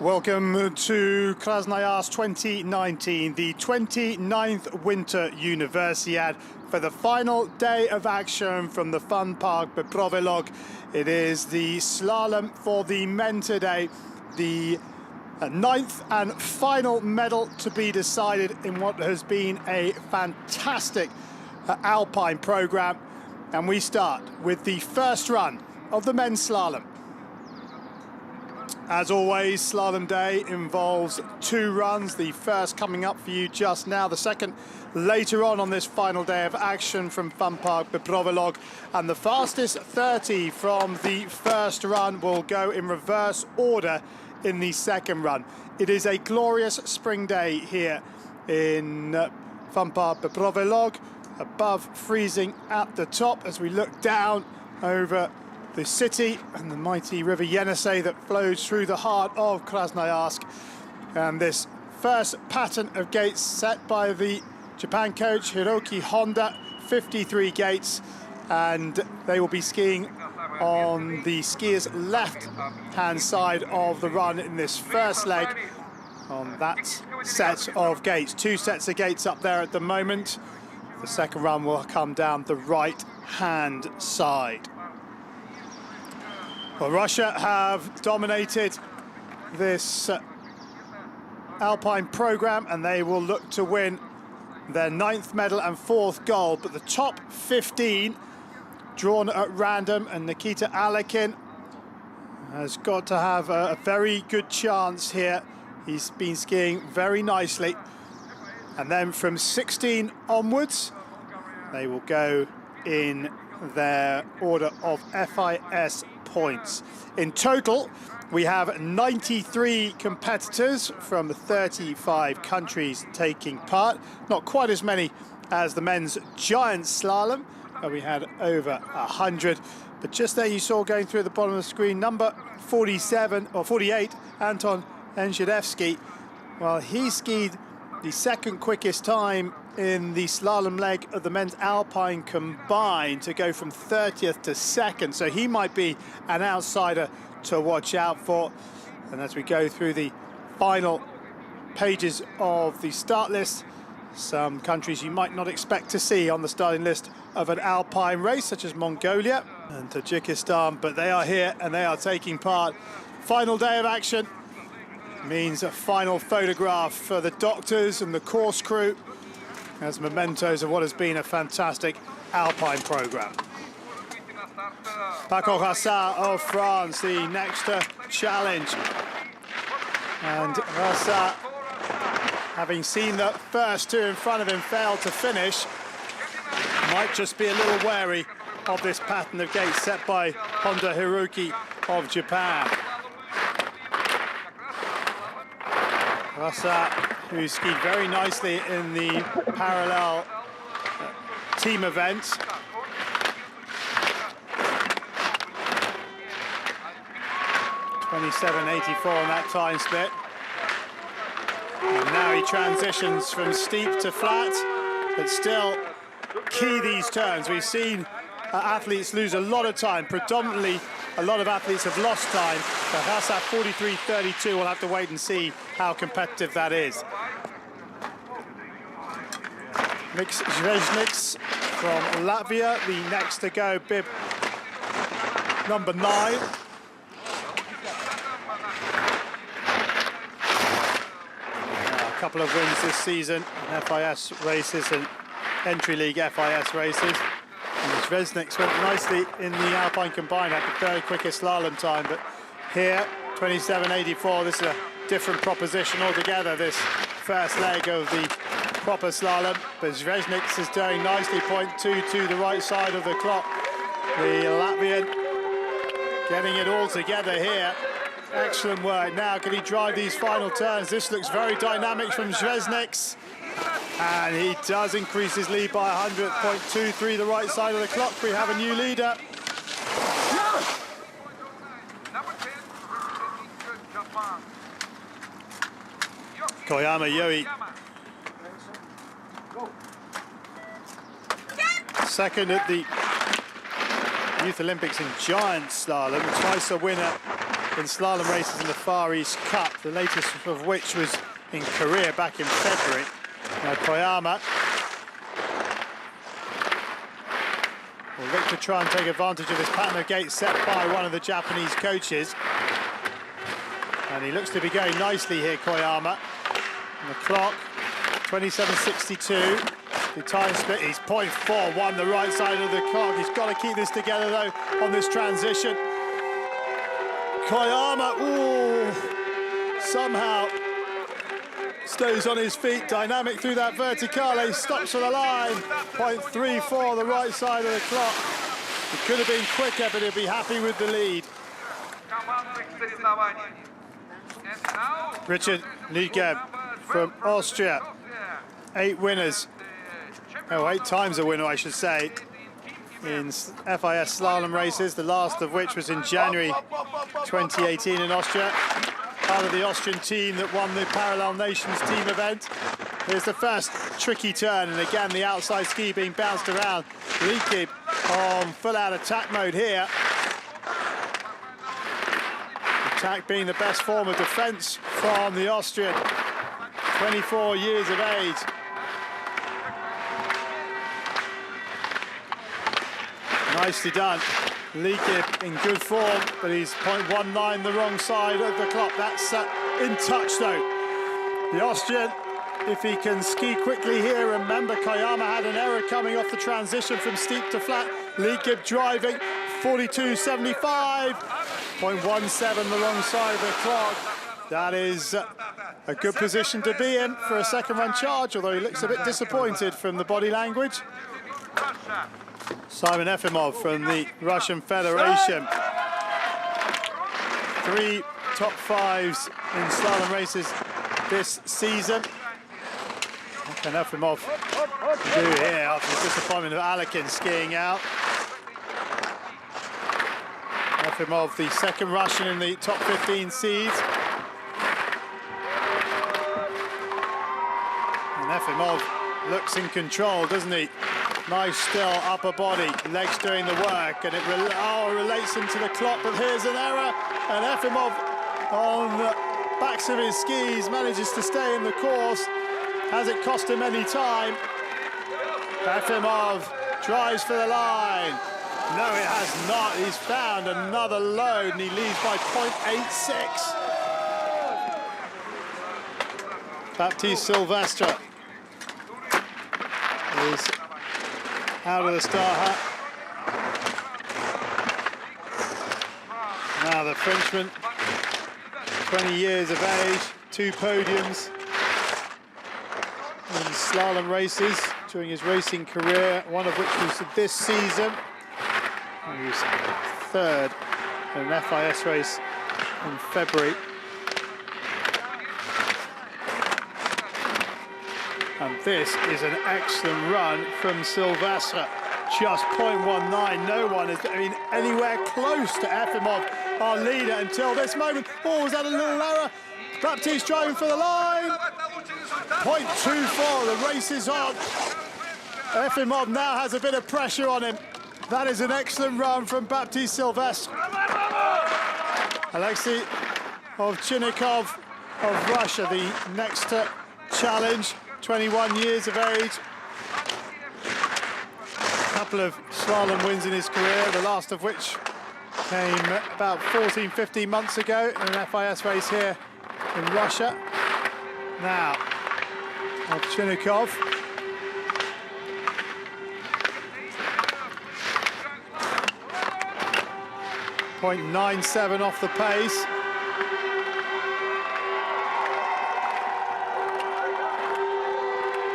Welcome to Krasnoyarsk 2019, the 29th Winter Universiade, for the final day of action from the fun park Beprovelog. It is the slalom for the men today, the ninth and final medal to be decided in what has been a fantastic alpine program. And we start with the first run of the men's slalom. As always, slalom day involves two runs, the first coming up for you just now, the second later on this final day of action from Fun Park Beprovelog. And the fastest 30 from the first run will go in reverse order in the second run. It is a glorious spring day here in Fun Park Beprovelog, above freezing at the top as we look down over the city and the mighty river Yenisei that flows through the heart of Krasnoyarsk. And this first pattern of gates set by the Japan coach Hiroki Honda, 53 gates, and they will be skiing on the skiers' left-hand side of the run in this first leg on that set of gates. Two sets of gates up there at the moment. The second run will come down the right-hand side. Well, Russia have dominated this alpine program, and they will look to win their 9th medal and 4th gold. But the top 15 drawn at random, and Nikita Alekin has got to have a very good chance here. He's been skiing very nicely. And then from 16 onwards, they will go in their order of FIS points. In total, we have 93 competitors from 35 countries taking part. Not quite as many as the men's giant slalom, where we had over 100. But just there you saw going through the bottom of the screen, number 47 or 48, Anton Enshadevsky. Well, he skied the second quickest time in the slalom leg of the men's alpine combined to go from 30th to 2nd. So he might be an outsider to watch out for. And as we go through the final pages of the start list, some countries you might not expect to see on the starting list of an alpine race, such as Mongolia and Tajikistan, but they are here and they are taking part. Final day of action means a final photograph for the doctors and the course crew as mementos of what has been a fantastic alpine program. Paco Rassat of France, the next challenge. And Rassat, having seen the first two in front of him fail to finish, might just be a little wary of this pattern of gates set by Honda Hiroki of Japan. Rassat, who skied very nicely in the parallel team event. 27.84 on that time split. And now he transitions from steep to flat, but still key these turns. We've seen athletes lose a lot of time, predominantly a lot of athletes have lost time, but Rassat 43.32, we'll have to wait and see how competitive that is. Miks Zvezniks from Latvia, the next to go, bib number 9. A couple of wins this season in FIS races and entry league FIS races. And Zvezniks went nicely in the alpine combined, had the third quickest slalom time, but here 27.84. this is a different proposition altogether, this first leg of the proper slalom. But Zvezniks is doing nicely, 0.2 to the right side of the clock. The Latvian getting it all together here. Excellent work. Now can he drive these final turns? This looks very dynamic from Zvezniks. And he does increase his lead by 100.23 the right side of the clock. We have a new leader. Koyama Yoi. Second at the Youth Olympics in giant slalom, twice a winner in slalom races in the Far East Cup, the latest of which was in Korea back in February. Now Koyama will look to try and take advantage of this pattern of gait set by one of the Japanese coaches. And he looks to be going nicely here, Koyama. And the clock, 27.62. The time split, he's 0.41, the right side of the clock. He's got to keep this together, though, on this transition. Koyama, ooh, somehow stays on his feet, dynamic through that verticale, stops for the line. 0.34, the right side of the clock. It could have been quicker, but he'll be happy with the lead. Richard Liegeb from Austria, 8 winners. Oh, 8 times a winner, I should say, in FIS slalom races, the last of which was in January 2018 in Austria. Part of the Austrian team that won the Parallel Nations team event. Here's the first tricky turn, and again the outside ski being bounced around. Liegeb on full-out attack mode here. Attack being the best form of defence from the Austrian, 24 years of age. Nicely done. Liegeb in good form, but he's 0.19 the wrong side of the clock. That's in touch though. The Austrian, if he can ski quickly here, remember Koyama had an error coming off the transition from steep to flat. Liegeb driving, 42.75, 0.17 the wrong side of the clock. That is a good position to be in for a second run charge, although he looks a bit disappointed from the body language. Simon Efimov from the Russian Federation. 3 top 5s in slalom races this season. What can Efimov do here after the disappointment of Alpins skiing out? Efimov, the second Russian in the top 15 seeds. And Efimov looks in control, doesn't he? Nice still upper body, legs doing the work, and it relates into the clock, but here's an error, and Efimov on the backs of his skis manages to stay in the course. Has it cost him any time? Efimov drives for the line. No, it has not. He's found another load, and he leads by 0.86. Baptiste Silvestre is out of the star hut. Now the Frenchman, 20 years of age, 2 podiums in slalom races during his racing career, one of which was this season. He was 3rd in an FIS race in February. And this is an excellent run from Silvestre. Just 0.19. No one has been anywhere close to Efimov, our leader, until this moment. Oh, was that a little error? Baptiste driving for the line. 0.24. The race is on. Efimov now has a bit of pressure on him. That is an excellent run from Baptiste Silvestre. Alexei Ovchinnikov of Russia, the next challenge. 21 years of age. A couple of slalom wins in his career, the last of which came about 14, 15 months ago in an FIS race here in Russia. Now, Ovchinnikov. .97 off the pace.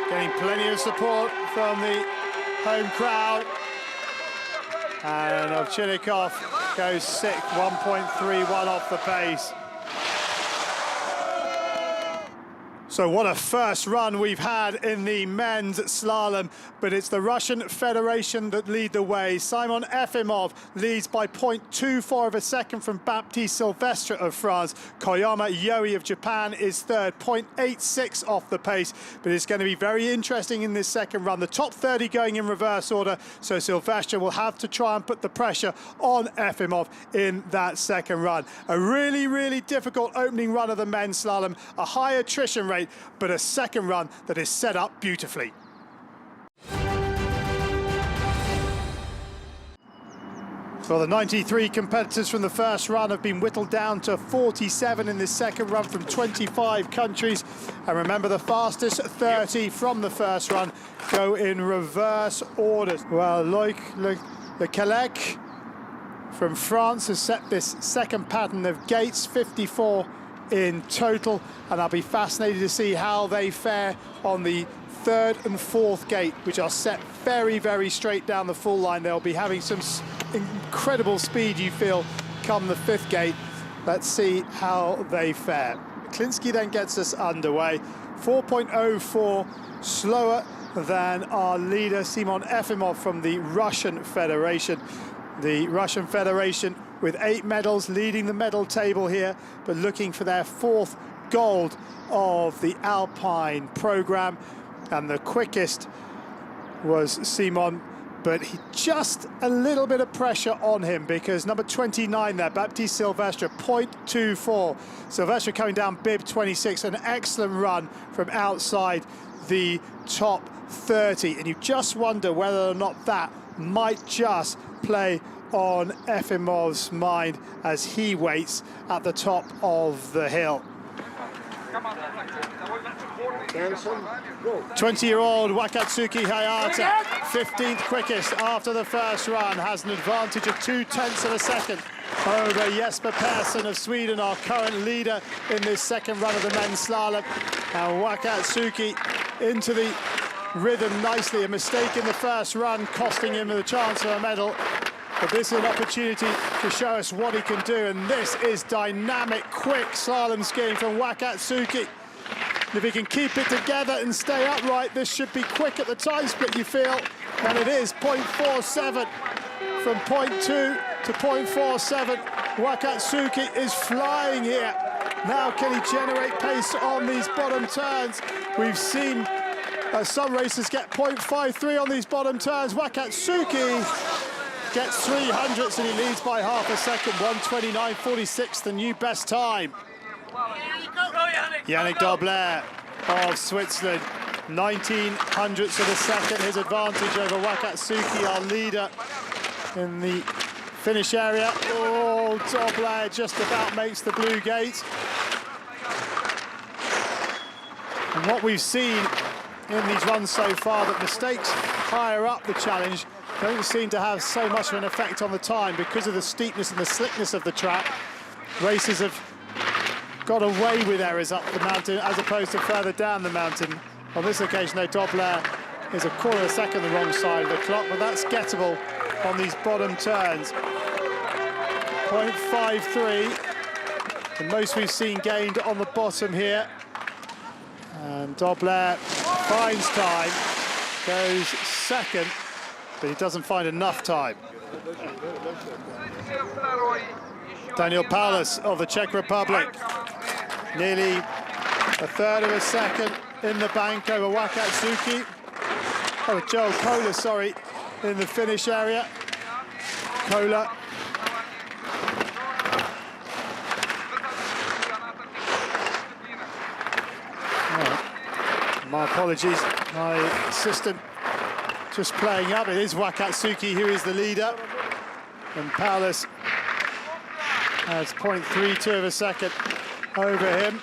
Getting plenty of support from the home crowd. And Ovchinnikov goes sick, 1.31 off the pace. So what a first run we've had in the men's slalom, but it's the Russian Federation that lead the way. Simon Efimov leads by 0.24 of a second from Baptiste Sylvestre of France. Koyama Yoi of Japan is third, 0.86 off the pace, but it's going to be very interesting in this second run. The top 30 going in reverse order, so Sylvestre will have to try and put the pressure on Efimov in that second run. A really, really difficult opening run of the men's slalom, a high attrition rate, but a second run that is set up beautifully. Well, the 93 competitors from the first run have been whittled down to 47 in this second run from 25 countries. And remember, the fastest 30 from the first run go in reverse order. Well, Loic Lecalec from France has set this second pattern of gates, 54 in total, and I'll be fascinated to see how they fare on the third and fourth gate, which are set very, very straight down the full line. They'll be having some incredible speed, you feel, come the fifth gate. Let's see how they fare. Klinsky then gets us underway, 4.04 slower than our leader Simon Efimov from the Russian Federation. The Russian Federation with 8 medals, leading the medal table here, but looking for their fourth gold of the Alpine program. And the quickest was Simon, but he just a little bit of pressure on him because number 29 there, Baptiste Sylvestre, 0.24. Sylvestre coming down bib 26, an excellent run from outside the top 30. And you just wonder whether or not that might just play on Efimov's mind as he waits at the top of the hill. 20-year-old Wakatsuki Hayata, 15th quickest after the first run, has an advantage of 0.2 of a second over Jesper Persson of Sweden, our current leader in this second run of the men's slalom. And Wakatsuki into the rhythm nicely. A mistake in the first run costing him the chance of a medal. But this is an opportunity to show us what he can do, and this is dynamic, quick slalom skiing from Wakatsuki. If he can keep it together and stay upright, this should be quick at the time split, you feel, and it is 0.47 from 0.2 to 0.47. Wakatsuki is flying here. Now can he generate pace on these bottom turns? We've seen some racers get 0.53 on these bottom turns. Wakatsuki gets 300ths and he leads by half a second, 1:29.46, the new best time. Yannick Dobler of Switzerland, 1900ths of a second, his advantage over Wakatsuki, our leader in the finish area. Oh, Dobler just about makes the blue gate. And what we've seen in these runs so far, that mistakes higher up the challenge don't seem to have so much of an effect on the time because of the steepness and the slickness of the track. Racers have got away with errors up the mountain as opposed to further down the mountain. On this occasion, though, Dobler is a quarter of a second the wrong side of the clock, but that's gettable on these bottom turns. 0.53, the most we've seen gained on the bottom here. And Dobler finds time, goes second, but he doesn't find enough time. Daniel Paulus of the Czech Republic, nearly a third of a second in the bank over Wakatsuki. Oh, Joel Kohler, sorry, in the finish area. Kohler. Oh, my apologies, my assistant just playing up. It is Wakatsuki who is the leader, and Paulus has 0.32 of a second over him.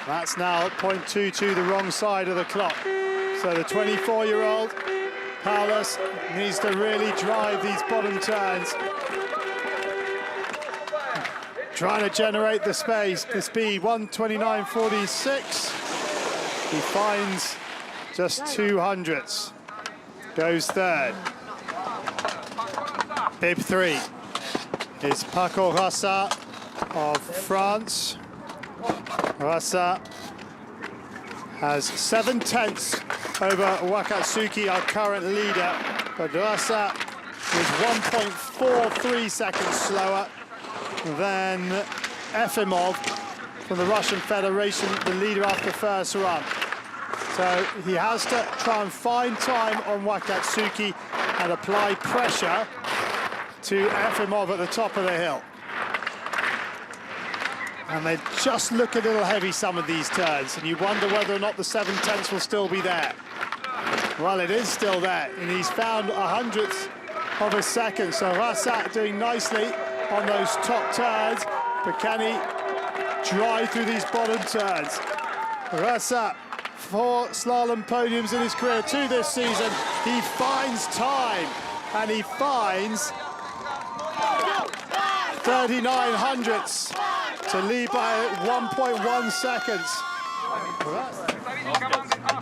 That's now 0.22 the wrong side of the clock. So the 24-year-old Paulus needs to really drive these bottom turns, trying to generate the speed, 1:29.46. He finds just 200ths, goes third. Bib 3 is Paco Rassa of France, Rasa has 7/10 over Wakatsuki, our current leader, but Rasa is 1.43 seconds slower than Efimov from the Russian Federation, the leader after the first run. So he has to try and find time on Wakatsuki and apply pressure to Efimov at the top of the hill. And they just look a little heavy, some of these turns, and you wonder whether or not the 7/10 will still be there. Well, it is still there, and he's found 100th of a second. So Rasa doing nicely on those top turns, but can he drive through these bottom turns? Rasa, 4 slalom podiums in his career, 2 this season. He finds time, and he finds 39 hundredths to lead by 1.1 seconds.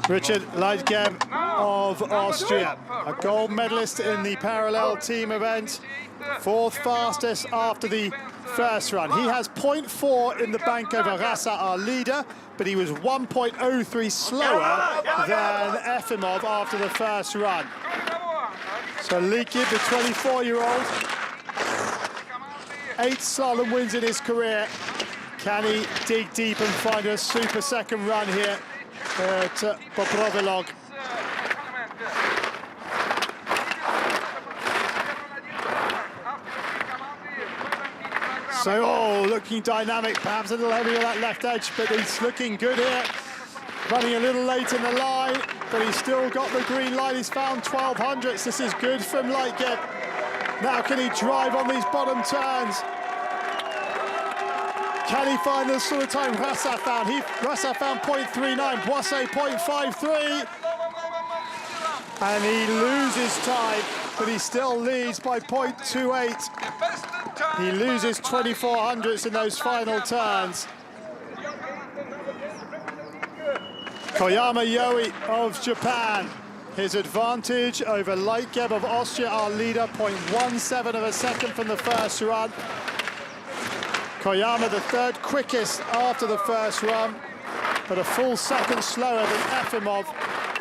Richard Leitgeb of Austria, a gold medalist in the parallel team event, 4th fastest after the first run. He has 0.4 in the bank over Rasa, our leader, but he was 1.03 slower than Efimov after the first run. So Leitgeb, the 24-year-old, 8 slalom wins in his career. Can he dig deep and find a super second run here at Bobrovelog? So, oh, looking dynamic, perhaps a little heavy on that left edge, but he's looking good here. Running a little late in the line, but he's still got the green light. He's found 12 hundredths. This is good from Leitgeb. Now can he drive on these bottom turns? Can he find the sort of time Rasa found? Rasa found 0.39, Boisset 0.53. And he loses time, but he still leads by 0.28. He loses 24 hundredths in those final turns. Koyama Yoi of Japan. His advantage over Leitgeb of Austria, our leader, 0.17 of a second from the first run. Koyama, the 3rd quickest after the first run, but a full second slower than Efimov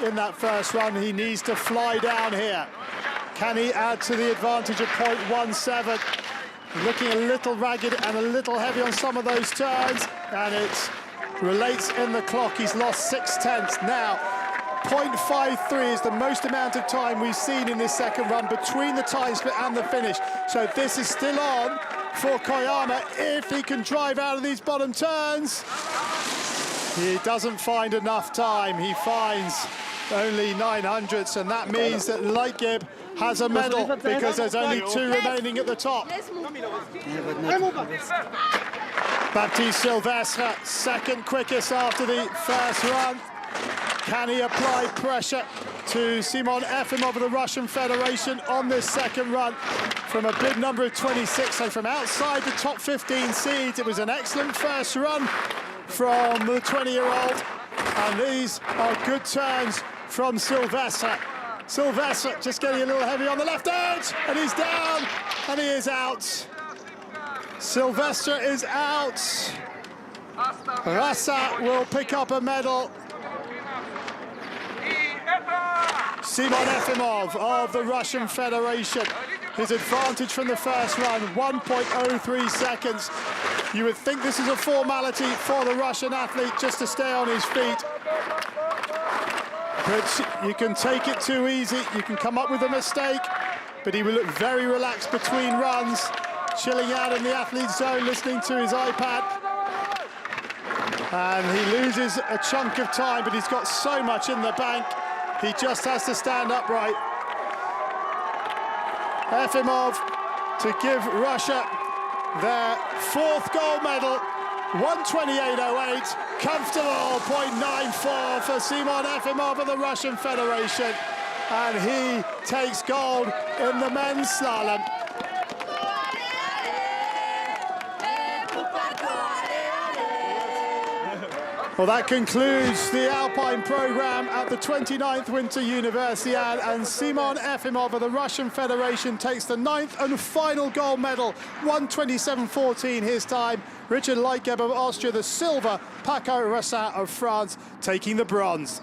in that first run. He needs to fly down here. Can he add to the advantage of 0.17? Looking a little ragged and a little heavy on some of those turns, and it relates in the clock. He's lost 6/10 now. 0.53 is the most amount of time we've seen in this second run between the time split and the finish. So this is still on for Koyama if he can drive out of these bottom turns. He doesn't find enough time. He finds only 9 hundredths, and that means that Leitgeb has a medal because there's only 2 remaining at the top. Baptiste Sylvestre, 2nd quickest after the first run. Can he apply pressure to Simon Efimov of the Russian Federation on this second run from a bid number of 26, so from outside the top 15 seeds? It was an excellent first run from the 20-year-old, and these are good turns from Sylvestre. Sylvestre just getting a little heavy on the left edge, and he's down, and he is out. Sylvestre is out. Rasa will pick up a medal. Simon Efimov of the Russian Federation. His advantage from the first run, 1.03 seconds. You would think this is a formality for the Russian athlete just to stay on his feet. But you can take it too easy, you can come up with a mistake, but he will look very relaxed between runs, chilling out in the athlete's zone, listening to his iPad. And he loses a chunk of time, but he's got so much in the bank. He just has to stand upright. Efimov to give Russia their 4th gold medal, 128.08, comfortable 0.94 for Simon Efimov of the Russian Federation, and he takes gold in the men's slalom. Well, that concludes the Alpine program at the 29th Winter Universiade, and Simon Efimov of the Russian Federation takes the 9th and final gold medal, 127.14 his time. Richard Leitgeb of Austria, the silver, Paco Raussin of France taking the bronze.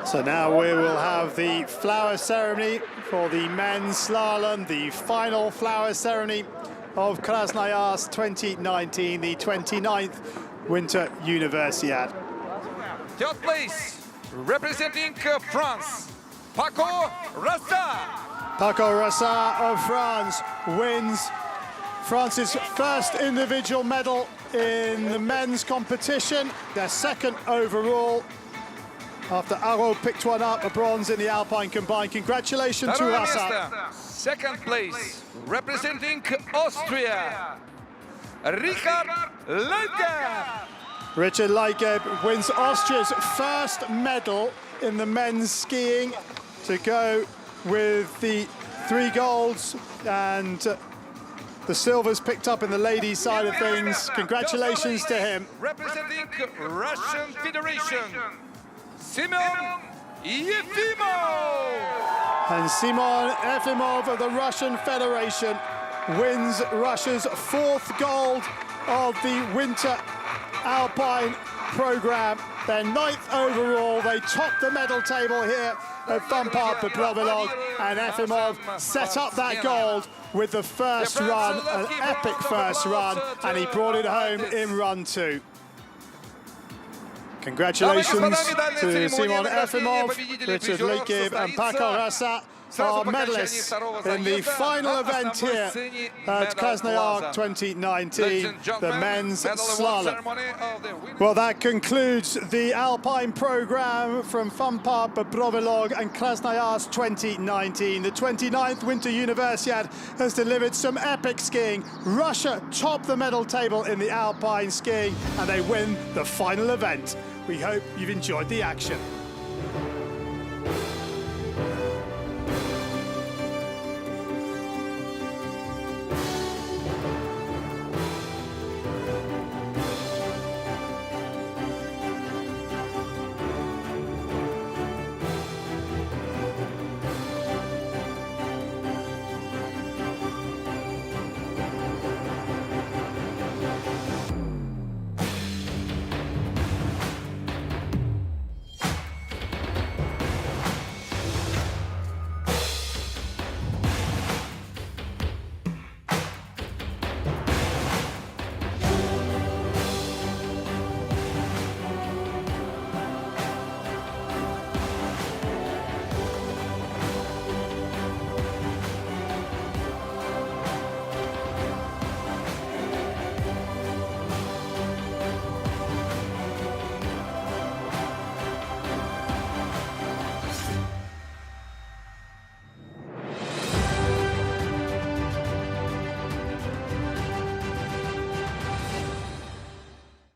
So now we will have the flower ceremony for the men's slalom, the final flower ceremony of Krasnoyarsk 2019, the 29th Winter Universiade. Third place, representing France, Paco Raussin. Paco Raussin of France wins France's first individual medal in the men's competition, their second overall. After Arro picked one up, a bronze in the Alpine combined. Congratulations to Raussin. Second place, representing Austria, Richard Leitgeb. Richard Leitgeb wins Austria's first medal in the men's skiing to go with the 3 golds and the silvers picked up in the ladies' side of things. Congratulations to him. Representing Russian Federation, Simon Yefimov. And Simon Yefimov of the Russian Federation wins Russia's 4th gold of the Winter Alpine program. Their 9th overall. They topped the medal table here at Fun Park for Provilog, and Yefimov set up that gold with the first run, an epic first run, and he brought it home in run 2. Congratulations to Simon Yefimov, Richard Leitgeb and Paco Raussin, our medalists in the final event here at Krasnoyarsk 2019, the men's slalom. Well, that concludes the Alpine program from Fun Park Provilog and Krasnoyarsk 2019. The 29th Winter Universiade has delivered some epic skiing. Russia topped the medal table in the Alpine skiing and they win the final event. We hope you've enjoyed the action.